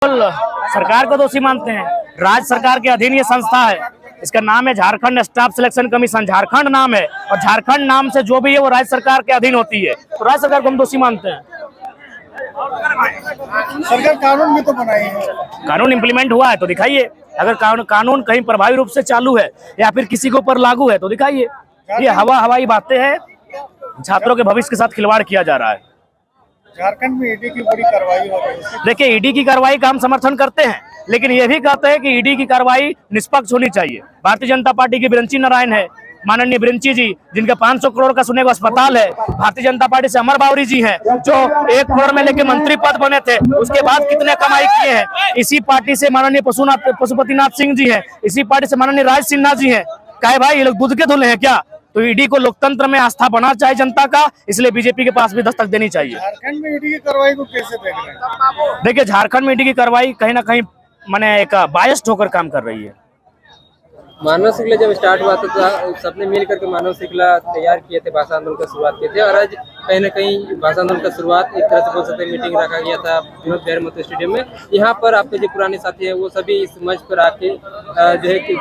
सरकार को दोषी मानते हैं। राज्य सरकार के अधीन ये संस्था है, इसका नाम है Jharkhand staff selection commission. Jharkhand नाम है और झारखंड नाम से जो भी है वो राज्य सरकार के अधीन होती है, तो राज्य सरकार को हम दोषी मानते हैं। सरकार कानून भी तो बनाई है, कानून इम्प्लीमेंट हुआ है तो दिखाइए। अगर कानून कहीं प्रभावी रूप से चालू है या फिर किसी के ऊपर लागू है तो दिखाइए। ये हवाई बातें हैं, छात्रों के भविष्य के साथ खिलवाड़ किया जा रहा है। झारखंड में ईडी की बड़ी कार्रवाई हो रही है। देखिए, ईडी की कार्रवाई का हम समर्थन करते हैं, लेकिन ये भी कहते हैं कि ईडी की कार्रवाई निष्पक्ष होनी चाहिए। भारतीय जनता पार्टी की बिरंची नारायण है, माननीय बिरंची जी, जिनका 500 करोड़ का सुने का अस्पताल है। भारतीय जनता पार्टी से अमर बावरी जी हैं, जो 1 करोड़ में लेके मंत्री पद बने थे, उसके बाद कितने कमाई किए हैं। इसी पार्टी से माननीय पशुपतिनाथ सिंह जी हैं, इसी पार्टी से माननीय राज सिन्हा जी हैं। कहे भाई ये लोग दूध के धुले हैं क्या? तो ईडी को लोकतंत्र में आस्था बना चाहिए जनता का, इसलिए बीजेपी के पास भी दस्तक देनी चाहिए। झारखंड में ईडी की कार्रवाई को कैसे देख रहे हैं? देखिए, झारखंड में ईडी की कार्रवाई कहीं ना कहीं माने एक बायस्ड होकर काम कर रही है। मानव श्रृंखला जब स्टार्ट हुआ था तो सबने मिल करके मानव श्रृंखला तैयार किए थे, भाषा आंदोलन का शुरुआत किए थे। और आज कहीं ना कहीं भाषा आंदोलन का शुरुआत एक तरह से बोल सकते हैं मीटिंग रखा गया था विनोद बिहारी महतो स्टेडियम में। यहाँ पर आपके जो पुराने साथी हैं वो सभी इस मंच पर आके जो है कि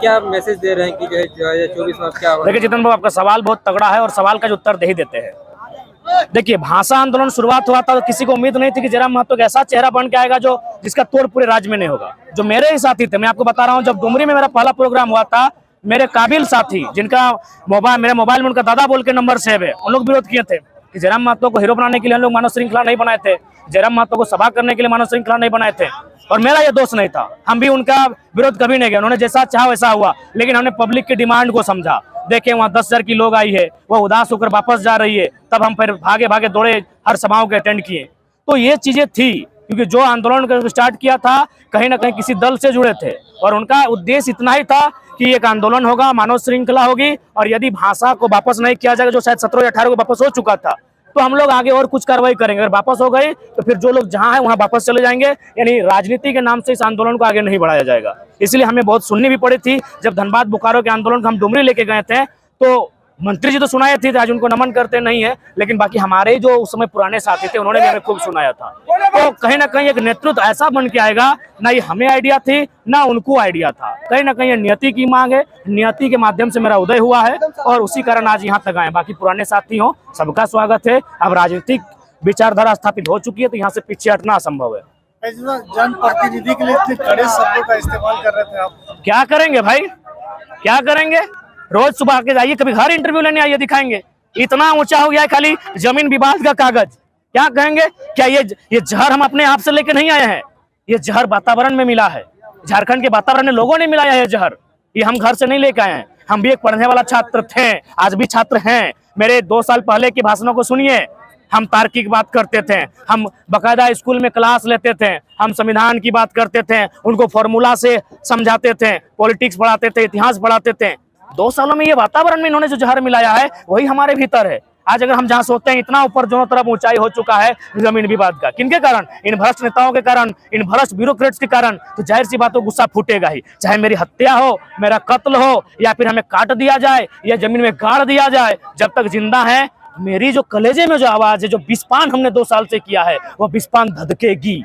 क्या मैसेज दे रहे हैं कि जो है 2024 में क्या होगा? देखिए जितन बाबू, आपका सवाल बहुत तगड़ा है और सवाल का जो उत्तर दे ही देते हैं। देखिए, भाषा आंदोलन शुरुआत हुआ था तो किसी को उम्मीद नहीं थी कि जयराम महतो का ऐसा चेहरा बन के आएगा जो जिसका तोड़ पूरे राज्य में नहीं होगा। जो मेरे ही साथी थे, मैं आपको बता रहा हूँ, जब डुमरी में मेरा पहला प्रोग्राम हुआ था, मेरे काबिल साथी जिनका मेरे मोबाइल में उनका दादा बोल के नंबर सेव है, उन लोग विरोध किए थे कि जयराम महतो को हीरो बनाने के लिए हम लोग मानव श्रृंखला नहीं बनाए थे, जयराम महतो को सभा करने के लिए मानव श्रृंखला नहीं बनाए थे। और मेरा ये दोष नहीं था, हम भी उनका विरोध कभी नहीं किया। उन्होंने जैसा चाहा वैसा हुआ, लेकिन हमने पब्लिक की डिमांड को समझा। देखे वहाँ 10,000 की लोग आई है, वो उदास होकर वापस जा रही है, तब हम फिर भागे भागे दौड़े, हर सभाओं के अटेंड किए। तो ये चीजें थी, क्योंकि जो आंदोलन स्टार्ट किया था कहीं ना कहीं किसी दल से जुड़े थे और उनका उद्देश्य इतना ही था कि एक आंदोलन होगा, मानव श्रृंखला होगी, और यदि भाषा को वापस नहीं किया जाएगा, जो शायद 17 या 18 को वापस हो चुका था, तो हम लोग आगे और कुछ कार्रवाई करेंगे। अगर वापस हो गई तो फिर जो लोग जहां है वहां वापस चले जाएंगे। यानी राजनीति के नाम से इस आंदोलन को आगे नहीं बढ़ाया जाएगा। इसलिए हमें बहुत सुननी भी पड़ी थी। जब धनबाद बोकारो के आंदोलन को हम डुमरी लेके गए थे तो मंत्री जी तो सुनाए थे, आज उनको नमन करते नहीं है, लेकिन बाकी हमारे जो उस समय पुराने साथी थे उन्होंने भी हमें खूब सुनाया था। तो कहीं ना कहीं एक नेतृत्व ऐसा बन के आएगा, ना ये हमें आइडिया थी ना उनको आइडिया था। कहीं ना कहीं ये नियति की मांग है, नियति के माध्यम से मेरा उदय हुआ है और उसी कारण आज यहाँ तक आए। बाकी पुराने साथी हो, सबका स्वागत है। अब राजनीतिक विचारधारा स्थापित हो चुकी है तो यहाँ से पीछे हटना असंभव है। जनप्रतिनिधि के लिए इतने कड़े शब्दों का इस्तेमाल कर रहे थे आप, क्या करेंगे भाई, क्या करेंगे? रोज सुबह के जाइए, कभी घर इंटरव्यू लेने आइए, दिखाएंगे। इतना ऊंचा हो गया है खाली जमीन विवाद का कागज। क्या कहेंगे? क्या ये जहर हम अपने आप से लेके नहीं आए हैं, ये जहर वातावरण में मिला है, झारखंड के वातावरण में लोगों ने मिलाया है जहर। ये हम घर से नहीं लेके आए हैं। हम भी एक पढ़ने वाला छात्र थे, आज भी छात्र हैं। मेरे 2 साल पहले के भाषणों को सुनिए। हम तार्किक बात करते थे, हम बकायदा स्कूल में क्लास लेते थे, हम संविधान की बात करते थे, उनको फॉर्मूला से समझाते थे, पॉलिटिक्स पढ़ाते थे, इतिहास पढ़ाते थे। 2 सालों में ये वातावरण में इन्होंने जो जहर मिलाया है वही हमारे भीतर है। आज अगर हम जहाँ सोते हैं इतना ऊपर दोनों तरफ ऊंचाई हो चुका है जमीन विवाद का, किनके कारण? इन भ्रष्ट नेताओं के कारण, इन भ्रष्ट ब्यूरोक्रेट्स के कारण। तो जाहिर सी बात हो, गुस्सा फूटेगा ही, चाहे मेरी हत्या हो, मेरा कत्ल हो, या फिर हमें काट दिया जाए या जमीन में गाड़ दिया जाए। जब तक जिंदा है, मेरी जो कलेजे में जो आवाज है, जो विस्पान हमने 2 साल से किया है, वो विस्पान धधकेगी।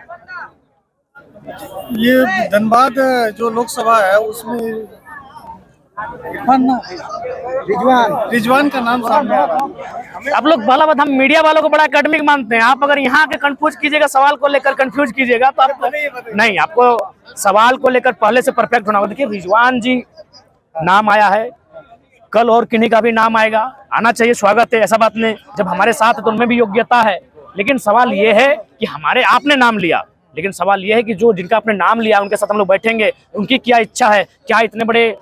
ये धनबाद जो लोकसभा है उसमें रिजवान का नाम सामने आ रहा है। आप लोग भला बात, हम मीडिया वालों को बड़ा एकेडमिक मानते हैं। आप अगर यहाँ के कंफ्यूज कीजिएगा, सवाल को लेकर कंफ्यूज कीजिएगा तो आप नहीं, आपको सवाल को लेकर पहले से परफेक्ट होना होगा। देखिए, रिजवान जी नाम आया है, कल और किन्हीं का भी नाम आएगा, आना चाहिए, स्वागत है, ऐसा बात नहीं। जब हमारे साथ तो उनमें भी योग्यता है, लेकिन सवाल ये है कि हमारे आपने नाम लिया, लेकिन सवाल ये है कि जो जिनका आपने नाम लिया उनके साथ हम लोग बैठेंगे, उनकी क्या इच्छा है, क्या इतने बड़े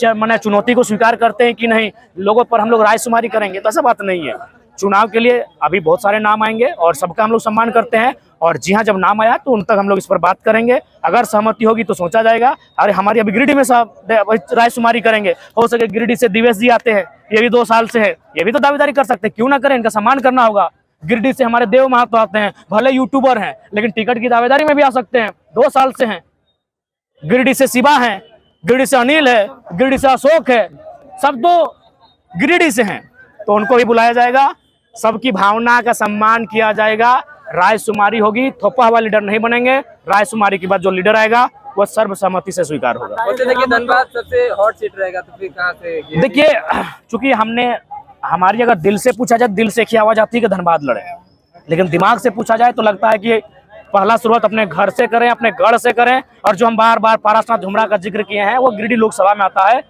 मैंने चुनौती को स्वीकार करते हैं कि नहीं, लोगों पर हम लोग रायशुमारी करेंगे, तो ऐसा बात नहीं है। चुनाव के लिए अभी बहुत सारे नाम आएंगे और सबका हम लोग सम्मान करते हैं। और जी हाँ, जब नाम आया तो उन तक हम लोग इस पर बात करेंगे। अगर सहमति होगी तो सोचा जाएगा। अरे हमारी अभी गिरिडीह में रायशुमारी करेंगे, हो सके गिरिडीह से दिवेश जी आते हैं, ये भी 2 साल से है, ये भी तो दावेदारी कर सकते हैं, क्यों ना करें, इनका सम्मान करना होगा। गिरिडीह से हमारे देव महतो आते हैं, भले यूट्यूबर हैं लेकिन टिकट की दावेदारी में भी आ सकते हैं, 2 साल से हैं। गिरिडीह से शिवा है, गिरिडीह से अनिल है, गिरिडीह से अशोक है, सब तो गिरिडीह से हैं, तो उनको भी बुलाया जाएगा। सबकी भावना का सम्मान किया जाएगा। रायशुमारी होगी, थोपा हुआ लीडर नहीं बनेंगे। रायशुमारी के बाद जो लीडर आएगा वो सर्वसम्मति से स्वीकार होगा। वैसे देखिए धनबाद सबसे हॉट सीट रहेगा, तो फिर कहाँ से? देखिए, चूंकि हमारी अगर दिल से पूछा जाए, दिल से एक ही आवाज आती है कि धनबाद लड़े, लेकिन दिमाग से पूछा जाए तो लगता है कि पहला शुरुआत अपने घर से करें, अपने गढ़ से करें। और जो हम बार बार पारसनाथ झुमरा का जिक्र किए हैं वो गिरिडीह लोकसभा में आता है,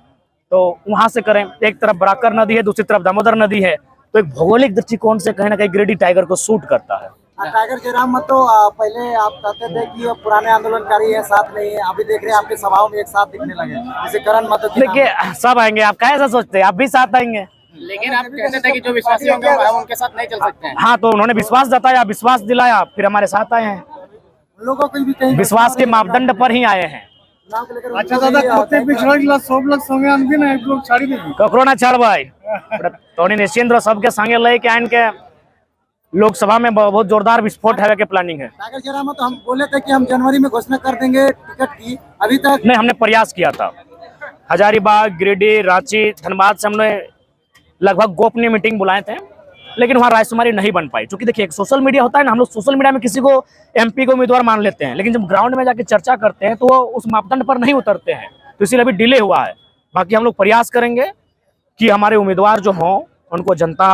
तो वहां से करें। एक तरफ बराकर नदी है, दूसरी तरफ दामोदर नदी है, तो एक भौगोलिक दृष्टिकोण से कहीं ना कहीं गिरिडीह टाइगर को सूट करता है। टाइगर जयराम मतो पहले आप कहते थे कि पुराने आंदोलनकारी है, साथ नहीं है, अभी देख रहे हैं आपके सभाओं में एक साथ दिखने लगे, जैसे करण मतो। देखिए, सब आएंगे, आप कैसे सोचते हैं, आप भी साथ आएंगे। लेकिन आप कहते थे कि जो विश्वासी होंगे हम उनके साथ नहीं चल सकते हैं। हाँ, तो उन्होंने विश्वास जताया, विश्वास दिलाया, फिर हमारे साथ आए हैं। लोगों को भी कहीं विश्वास के मापदंड पर ही आए हैं। अच्छा दादा, कोते पिछड़ा सब लोग संगे आनबी ना, एक लोग छाड़ी देबी ककरो ना छाड़ भाई, तो निश्चिंत रहो, सबके संगे लेके आइन के लोकसभा में बहुत जोरदार विस्फोट है के प्लानिंग है। टाइगर जयराम तो हम बोले थे कि हम जनवरी में घोषणा कर देंगे टिकट की, अभी तक नहीं, हमने प्रयास किया था। हजारीबाग, गिरिडीह, रांची, धनबाद से हमने लगभग गोपनीय मीटिंग बुलाए थे, लेकिन वहाँ रायशुमारी नहीं बन पाई। क्योंकि देखिए, एक सोशल मीडिया होता है ना, हम लोग सोशल मीडिया में किसी को एमपी को उम्मीदवार मान लेते हैं, लेकिन जब ग्राउंड में जाके चर्चा करते हैं तो वो उस मापदंड पर नहीं उतरते हैं, तो इसीलिए अभी डिले हुआ है। बाकी हम लोग प्रयास करेंगे कि हमारे उम्मीदवार जो हों उनको जनता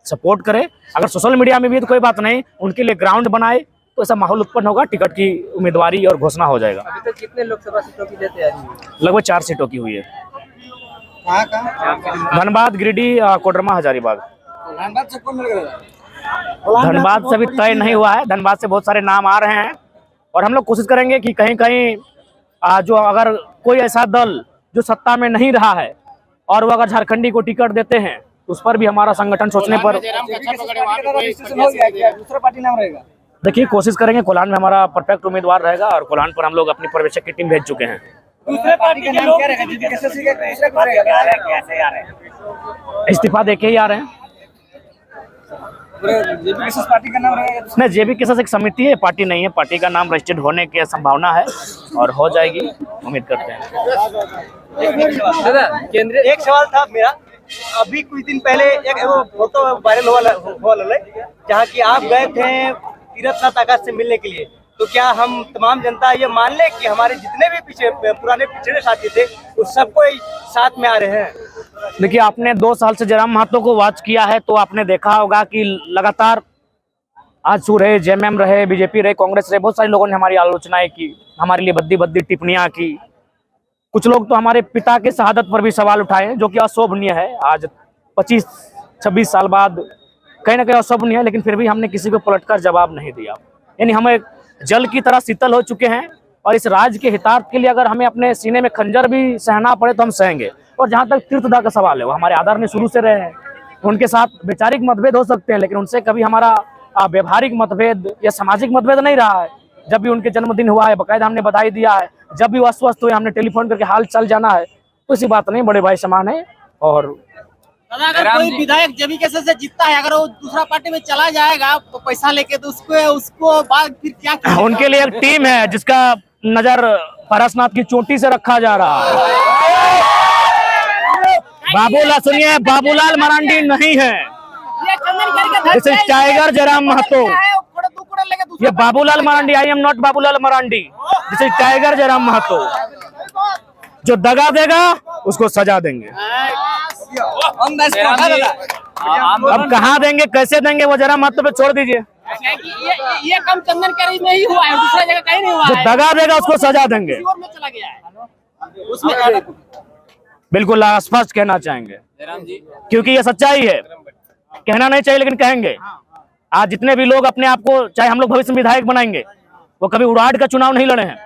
सपोर्ट करे। अगर सोशल मीडिया में भी तो कोई बात नहीं, उनके लिए ग्राउंड बनाए तो ऐसा माहौल उत्पन्न होगा, टिकट की उम्मीदवारी और घोषणा हो जाएगा। अभी तक कितने लोकसभा सीटों की तैयारी है? लगभग 4 सीटों की हुई है। कहाँ धनबाद, गिरिडीह, कोडरमा, हजारीबाग। धनबाद से अभी तय नहीं हुआ है, धनबाद से बहुत सारे नाम आ रहे हैं और हम लोग कोशिश करेंगे कि कहीं कहीं जो अगर कोई ऐसा दल जो सत्ता में नहीं रहा है और वो अगर झारखंडी को टिकट देते हैं तो उस पर भी हमारा संगठन सोचने पर दूसरा पार्टी नाम रहेगा। देखिए, कोशिश करेंगे। कोलान में हमारा परफेक्ट उम्मीदवार रहेगा और कोलान पर हम लोग अपनी पर्यवेक्षक की टीम भेज चुके हैं। दूसरे पार्टी का नाम क्या रहेगा? जीपीएससी का दूसरा कुछ रहेगा? कैसे आ रहे हैं? इस्तीफा देके ही आ रहे हैं। जेबीकेएस पार्टी का नाम रहेगा? नहीं, जेबीकेएस एक समिति है, पार्टी नहीं है। पार्टी का नाम रजिस्टर्ड होने की संभावना है और हो जाएगी, उम्मीद करते हैं। दादा, केंद्रीय एक सवाल था मेरा, अभी कुछ दिन पहले एक फोटो वायरल हुआ जहाँ की आप गए थे तीर्थनाथ आकाश से मिलने के लिए, तो क्या हम तमाम जनता ये मान ले कि हमारे जितने भी पुराने पिछड़े साथी थे उस सबको साथ में आ रहे हैं? देखिए, आपने 2 साल से जयराम महतो को वॉच किया है तो आपने देखा होगा कि लगातार आजसू रहे, जेएमएम रहे, बीजेपी रहे, कांग्रेस रहे, बहुत सारे लोगों ने हमारी आलोचनाएं की, हमारे लिए बद्दी बद्दी टिप्पणियां की। कुछ लोग तो हमारे पिता के शहादत पर भी सवाल उठाए, जो कि अशोभनीय है। आज 25-26 साल बाद कहीं ना कहीं अशोभनीय है, लेकिन फिर भी हमने किसी को पलटकर जवाब नहीं दिया। यानी हम एक जल की तरह शीतल हो चुके हैं और इस राज्य के हितार्थ के लिए अगर हमें अपने सीने में खंजर भी सहना पड़े तो हम सहेंगे। और जहाँ तक तीर्थदा का सवाल है, वो हमारे आदरणीय शुरू से रहे हैं, उनके साथ वैचारिक मतभेद हो सकते हैं, लेकिन उनसे कभी हमारा व्यवहारिक मतभेद या सामाजिक मतभेद नहीं रहा है। जब भी उनके जन्मदिन हुआ है बाकायदा हमने बधाई दिया है, जब भी वो अस्वस्थ हुए हमने टेलीफोन करके हाल चाल जाना है, तो ऐसी बात नहीं, बड़े भाई समान है। और अगर कोई विधायक जेबीकेएस से जीतता है, अगर वो दूसरा पार्टी में चला जाएगा तो पैसा लेके, तो उसको बाद फिर क्या उनके लिए एक टीम है जिसका नजर पारसनाथ की चोटी से रखा जा रहा है। बाबूलाल, सुनिए, बाबूलाल मरांडी नहीं है, this is tiger Jairam Mahato. ये Babulal Marandi, I am not Babulal Marandi, this is tiger Jairam Mahato. जो दगा देगा उसको सजा देंगे। अब कहाँ देंगे, कैसे देंगे, वो जयराम महतो पे छोड़ दीजिए। ये कम चंदन करी में ही हुआ है, दूसरा जगह कहीं नहीं हुआ जो है। दगा देगा उसको सजा देंगे। में चला गया है उसमें। बिल्कुल स्पष्ट कहना चाहेंगे, क्योंकि ये सच्चाई है। कहना नहीं चाहिए लेकिन कहेंगे। आज जितने भी लोग अपने आप को, चाहे हम लोग भविष्य में विधायक बनाएंगे, वो कभी उड़ाट का चुनाव नहीं लड़े हैं।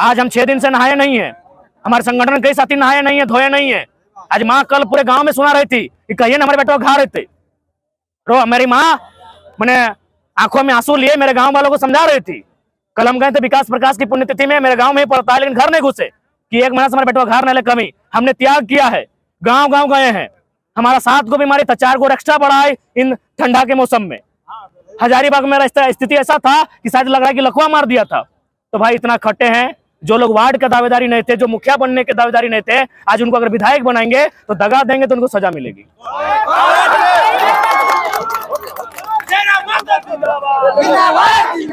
आज हम 6 दिन से नहाए नहीं है, हमारे संगठन कई साथी नहाए नहीं है, धोए नहीं है। आज माँ कल पूरे गांव में सुना रही थी कि कहिए ना हमारे बेटा घा रहे थे, मेरी माँ मैंने आंखों में आंसू लिए मेरे गांव वालों को समझा रही थी। कल हम गए थे विकास प्रकाश की पुण्यतिथि में, मेरे गांव में ही पड़ता है, लेकिन घर नहीं घुसे कि 1 महीना से हमारे बेटा घर नहीं ले। कमी हमने त्याग किया है, गांव गांव गए हैं, हमारा 7 गो बीमारी था, 4 गो एक्स्ट्रा बढ़ाए इन ठंडा के मौसम में। हजारीबाग में स्थिति ऐसा था कि शायद लग रहा है कि लकवा मार दिया था। तो भाई इतना खट्टे हैं, जो लोग वार्ड का दावेदारी नहीं थे, जो मुखिया बनने के दावेदारी नहीं थे, आज उनको अगर विधायक बनाएंगे तो दगा देंगे तो उनको सजा मिलेगी। जिंदाबाद